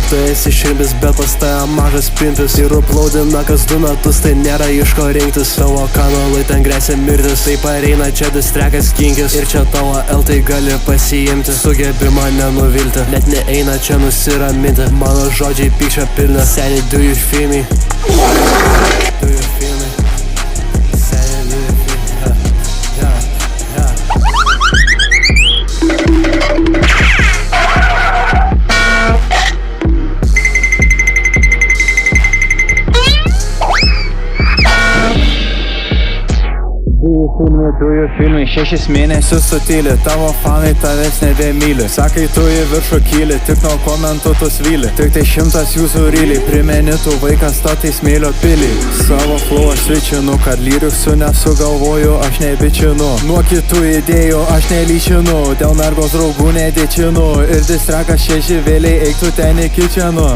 Kiek tu esi širbis, bet pas tave mažas pimpis. Ir uplaudina kas 2 metus, tai nėra iš ko rinktis. Tavo kanalai ten grėsia mirtis, tai pareina čia distrekas kinkis. Ir čia tavo LT gali pasiimti, sugebi mane nuvilti. Net neeina čia nusiraminti, mano žodžiai pykčio pilna. Seni, do you feel me? Do you feel me? Seni, do you feel me? Dujų filmai 6 mėnesius sutyli, tavo fanai tavęs nebemyli. Sakai tu į viršų kyli, tik nuo komentų tu svyli. Tik tai 100 jūsų ryliai, primeni tu vaikas statai smėlio pilį. Savo flow aš switchinu, kad lyriksų nesugalvoju, aš nebičinu. Nuo kitų idėjų aš nelyčinu, dėl mergos draugų nedėčinu. Ir distrakas 6 vėliai eik tu ten iki čia nu.